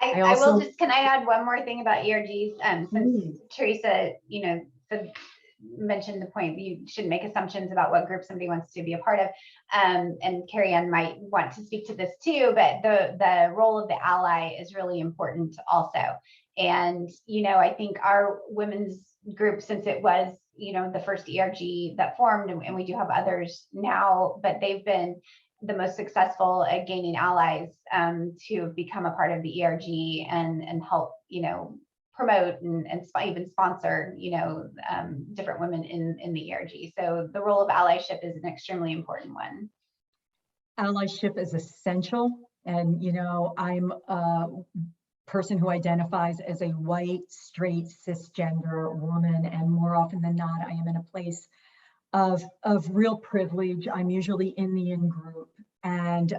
I will just, can I add one more thing about ERGs? Since Teresa, mentioned the point you shouldn't make assumptions about what group somebody wants to be a part of. And Kerry-Ann might want to speak to this too, but the role of the ally is really important also. And, I think our women's group, since it was, the first ERG that formed, and we do have others now, but they've been the most successful at gaining allies to become a part of the ERG and help, promote and even sponsor, different women in the ERG. So the role of allyship is an extremely important one. Allyship is essential. And, I'm a person who identifies as a white, straight, cisgender woman. And more often than not, I am in a place of real privilege. I'm usually in the in-group. And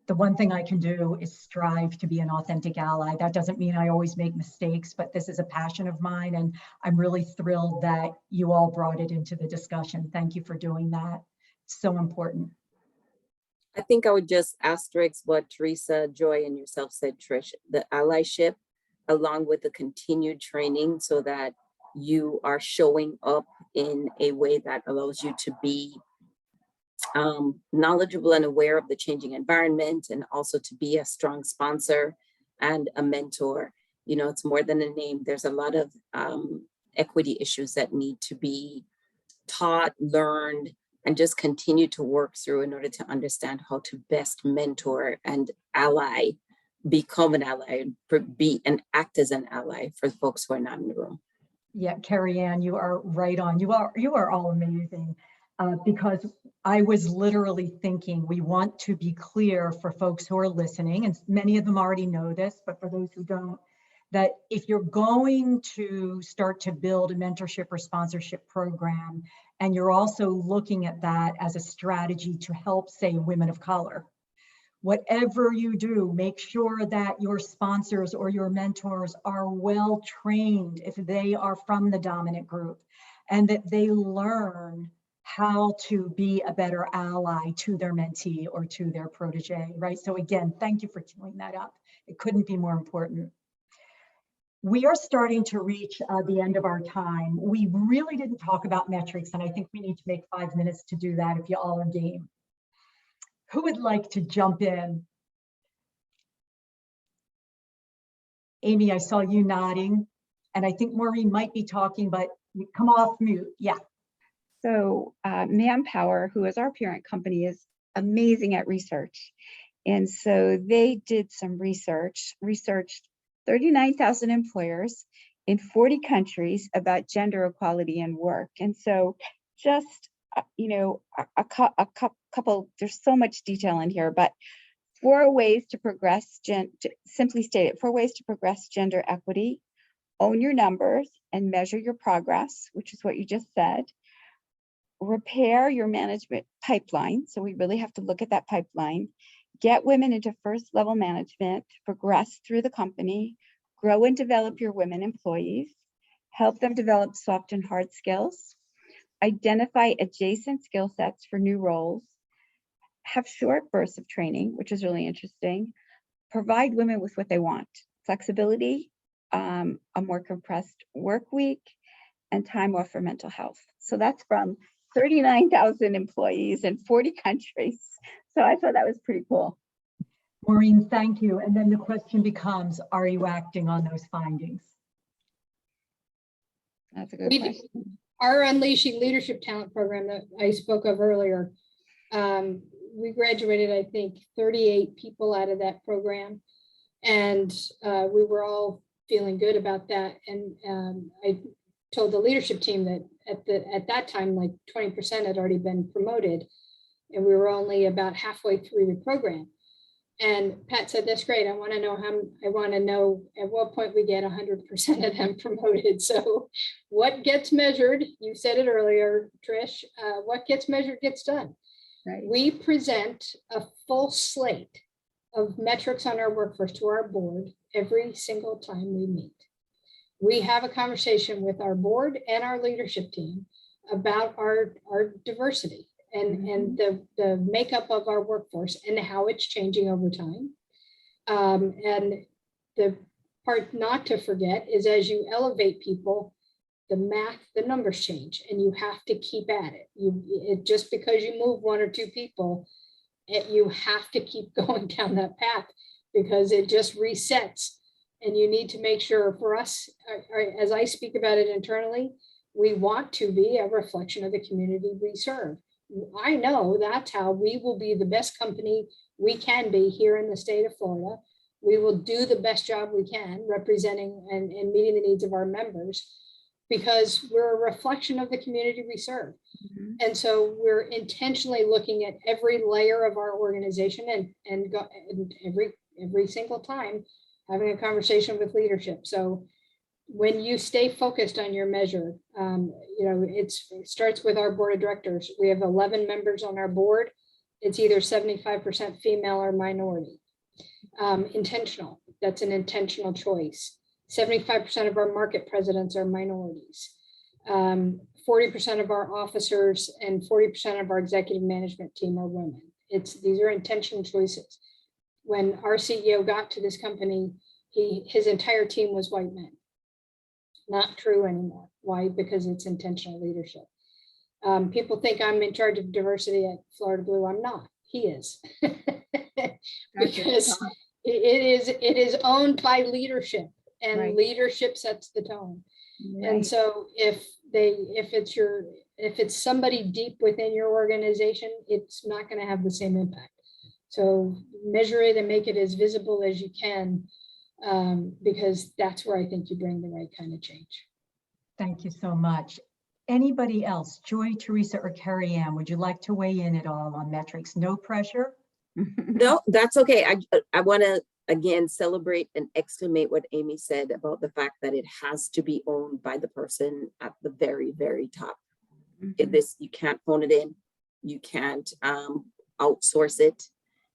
the one thing I can do is strive to be an authentic ally. That doesn't mean I always make mistakes, but this is a passion of mine. And I'm really thrilled that you all brought it into the discussion. Thank you for doing that. It's so important. I think I would just asterisk what Teresa, Joy, and yourself said, Trish, the allyship, along with the continued training so that you are showing up in a way that allows you to be knowledgeable and aware of the changing environment, and also to be a strong sponsor and a mentor. It's more than a name. There's a lot of equity issues that need to be taught, learned, and just continue to work through in order to understand how to best mentor and ally, become an ally, be and act as an ally for folks who are not in the room. Yeah, Kerry-Ann, you are right on. You are all amazing. Because I was literally thinking, we want to be clear for folks who are listening, and many of them already know this, but for those who don't, that if you're going to start to build a mentorship or sponsorship program, and you're also looking at that as a strategy to help, say, women of color, whatever you do, make sure that your sponsors or your mentors are well trained if they are from the dominant group, and that they learn how to be a better ally to their mentee or to their protege, right? So again, thank you for queuing that up. It couldn't be more important. We are starting to reach the end of our time. We really didn't talk about metrics, and I think we need to make 5 minutes to do that if you all are game. Who would like to jump in? Amy, I saw you nodding, and I think Maureen might be talking, but come off mute. Yeah. So Manpower, who is our parent company, is amazing at research. And so they did some researched 39,000 employers in 40 countries about gender equality in work. And so just, a couple, there's so much detail in here, but 4 ways to progress, simply stated, 4 ways to progress gender equity: own your numbers and measure your progress, which is what you just said. Repair your management pipeline. So we really have to look at that pipeline. Get women into first level management, progress through the company, grow and develop your women employees, help them develop soft and hard skills, identify adjacent skill sets for new roles, have short bursts of training, which is really interesting, provide women with what they want: flexibility, a more compressed work week, and time off for mental health. So that's from 39,000 employees in 40 countries. So I thought that was pretty cool. Maureen, thank you. And then the question becomes, are you acting on those findings? That's a good We question. Our Unleashing Leadership Talent program that I spoke of earlier, we graduated, I think, 38 people out of that program. And we were all feeling good about that. And I told the leadership team that at that time, like 20% had already been promoted. And we were only about halfway through the program. And Pat said, that's great. I want to know at what point we get 100% of them promoted. So what gets measured, you said it earlier, Trish, what gets measured gets done. Right. We present a full slate of metrics on our workforce to our board every single time we meet. We have a conversation with our board and our leadership team about our diversity and the makeup of our workforce and how it's changing over time. And the part not to forget is, as you elevate people, the numbers change, and you have to keep at it. Just because you move 1 or 2 people, you have to keep going down that path, because it just resets. And you need to make sure, for us, as I speak about it internally, we want to be a reflection of the community we serve. I know that's how we will be the best company we can be here in the state of Florida. We will do the best job we can representing and meeting the needs of our members, because we're a reflection of the community we serve. And so we're intentionally looking at every layer of our organization and every single time having a conversation with leadership. So when you stay focused on your measure, it starts with our board of directors. We have 11 members on our board. It's either 75% female or minority. Intentional, that's an intentional choice. 75% of our market presidents are minorities. 40% of our officers and 40% of our executive management team are women. These are intentional choices. When our CEO got to this company, his entire team was white men. Not true anymore. Why? Because it's intentional leadership. People think I'm in charge of diversity at Florida Blue. I'm not. He is. Because it is owned by leadership, and Right. leadership sets the tone. Right. And so if it's somebody deep within your organization, it's not going to have the same impact. So measure it and make it as visible as you can, because that's where I think you bring the right kind of change. Thank you so much. Anybody else? Joy, Teresa, or Kerry-Ann, would you like to weigh in at all on metrics? No pressure. No, that's okay. I want to again celebrate and exclamate what Amy said about the fact that it has to be owned by the person at the very, very top. You can't phone it in. You can't outsource it.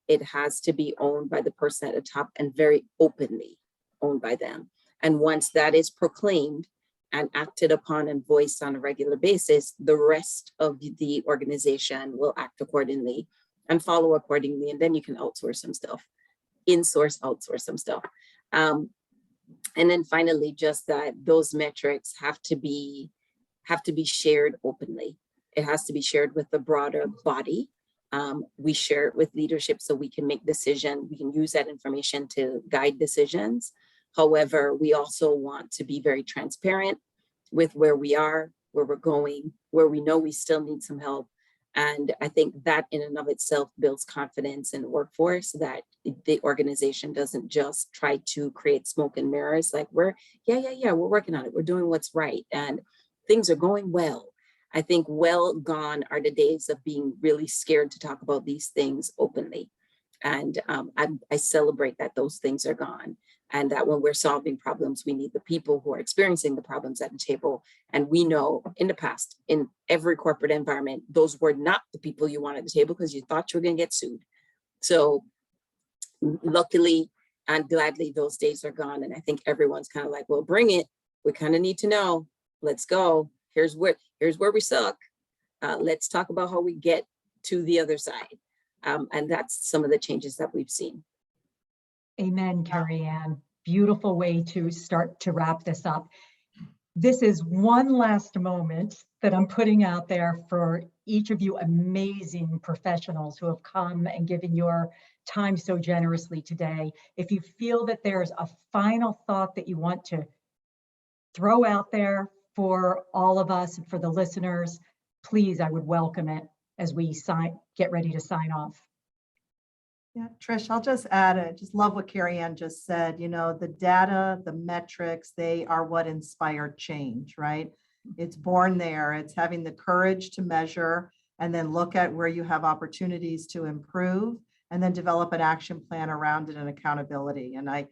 It has to be owned by the person at the top, and very openly owned by them. And once that is proclaimed and acted upon and voiced on a regular basis, the rest of the organization will act accordingly and follow accordingly. And then you can outsource some stuff, outsource some stuff. And then finally, just that those metrics have to be shared openly. It has to be shared with the broader body. We share it with leadership so we can make decisions. We can use that information to guide decisions. However, we also want to be very transparent with where we are, where we're going, where we know we still need some help, And I think that in and of itself builds confidence in the workforce, that the organization doesn't just try to create smoke and mirrors, like we're working on it, we're doing what's right, and things are going well. I think well gone are the days of being really scared to talk about these things openly. And I celebrate that those things are gone, and that when we're solving problems, we need the people who are experiencing the problems at the table. And we know in the past, in every corporate environment, those were not the people you want at the table because you thought you were going to get sued. So luckily and gladly, those days are gone. And I think everyone's kind of like, well, bring it. We kind of need to know. Let's go. Here's where we suck. Let's talk about how we get to the other side. And that's some of the changes that we've seen. Amen, Kerry-Ann. Beautiful way to start to wrap this up. This is one last moment that I'm putting out there for each of you amazing professionals who have come and given your time so generously today. If you feel that there's a final thought that you want to throw out there for all of us and for the listeners, please, I would welcome it as we get ready to sign off. Yeah, Trish, I'll just add, I just love what Kerry-Ann just said. You know, the data, the metrics, they are what inspire change, right? It's born there. It's having the courage to measure and then look at where you have opportunities to improve and then develop an action plan around it and accountability. And I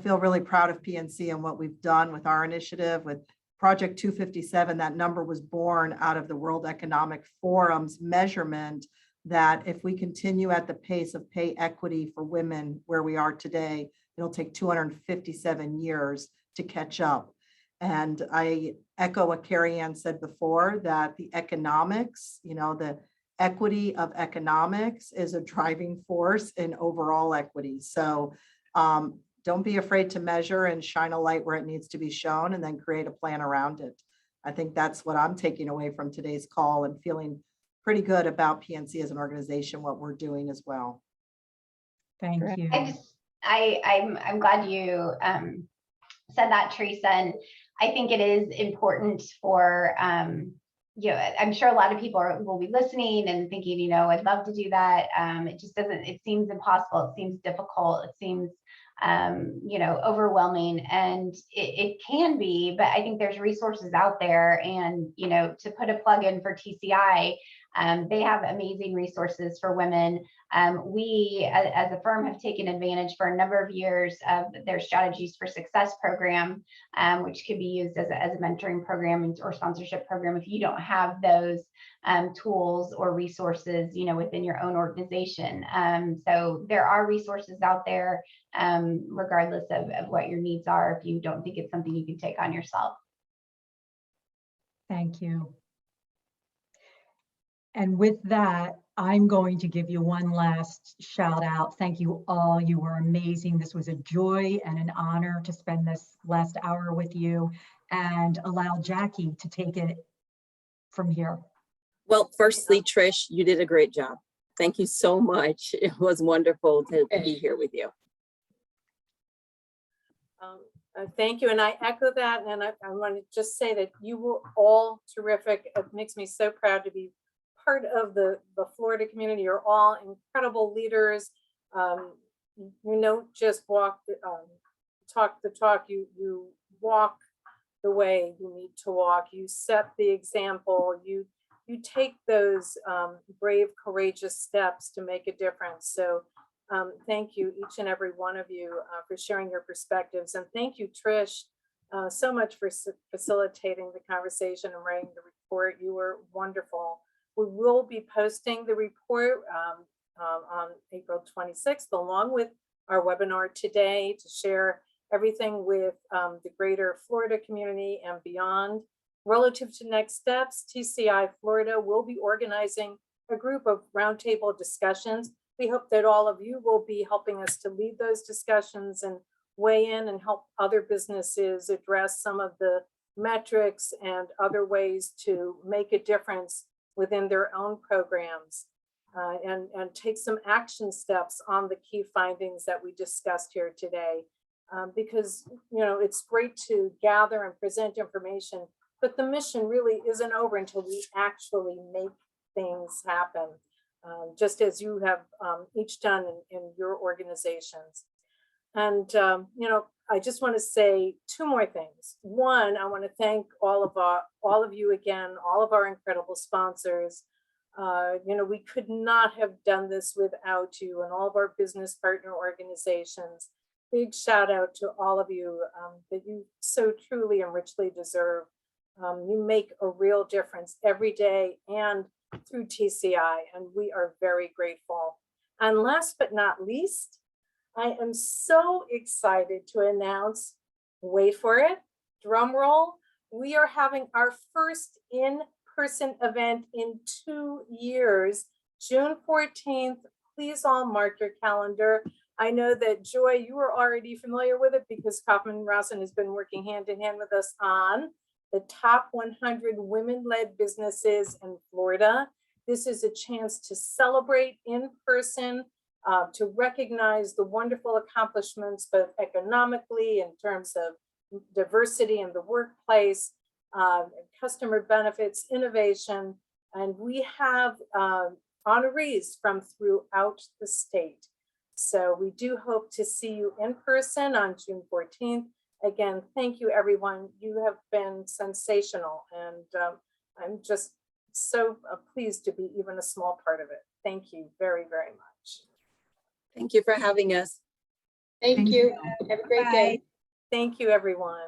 feel really proud of PNC and what we've done with our initiative with Project 257. That number was born out of the World Economic Forum's measurement that if we continue at the pace of pay equity for women where we are today, it'll take 257 years to catch up. And I echo what Kerry-Ann said before, that the economics, you know, the equity of economics is a driving force in overall equity. So don't be afraid to measure and shine a light where it needs to be shown and then create a plan around it. I think that's what I'm taking away from today's call and feeling pretty good about PNC as an organization, what we're doing as well. Thank you. I'm glad you said that, Teresa, and I think it is important for you know, I'm sure a lot of people will be listening and thinking, you know, I'd love to do that. It just doesn't. It seems impossible. It seems difficult. It seems you know, overwhelming, and it can be, but I think there's resources out there. And, you know, to put a plug in for TCI, they have amazing resources for women. We, as a firm, have taken advantage for a number of years of their Strategies for Success program, which could be used as a mentoring program or sponsorship program if you don't have those tools or resources, you know, within your own organization. So there are resources out there, regardless of what your needs are, if you don't think it's something you can take on yourself. Thank you. And with that, I'm going to give you one last shout out. Thank you all. You were amazing. This was a joy and an honor to spend this last hour with you, and allow Jackie to take it from here. Well, firstly, Trish, you did a great job. Thank you so much. It was wonderful to be here with you. Thank you. And I echo that. And I want to just say that you were all terrific. It makes me so proud to be part of the Florida community. You're all incredible leaders. You don't just talk the talk, you walk the way you need to walk. You set the example. You take those brave, courageous steps to make a difference. So thank you, each and every one of you, for sharing your perspectives. And thank you, Trish, so much for facilitating the conversation and writing the report. You were wonderful. We will be posting the report on April 26th, along with our webinar today, to share everything with the greater Florida community and beyond. Relative to next steps, TCI Florida will be organizing a group of roundtable discussions. We hope that all of you will be helping us to lead those discussions and weigh in and help other businesses address some of the metrics and other ways to make a difference within their own programs, and take some action steps on the key findings that we discussed here today. Because, you know, it's great to gather and present information, but the mission really isn't over until we actually make things happen, just as you have each done in your organizations. And, I just want to say two more things. One, I want to thank all of you again, all of our incredible sponsors. We could not have done this without you and all of our business partner organizations. Big shout out to all of you that you so truly and richly deserve. You make a real difference every day and through TCI, and we are very grateful. And last but not least, I am so excited to announce, wait for it, drum roll, we are having our first in-person event in 2 years, June 14th. Please all mark your calendar. I know that Joy, you are already familiar with it because Kaufman and Rossin has been working hand in hand with us on the top 100 women-led businesses in Florida. This is a chance to celebrate in person, to recognize the wonderful accomplishments, both economically in terms of diversity in the workplace, customer benefits, innovation, and we have honorees from throughout the state. So we do hope to see you in person on June 14th. Again, thank you, everyone. You have been sensational, and I'm just so pleased to be even a small part of it. Thank you very, very much. Thank you for having us. Thank you. Have a great day. Thank you, everyone.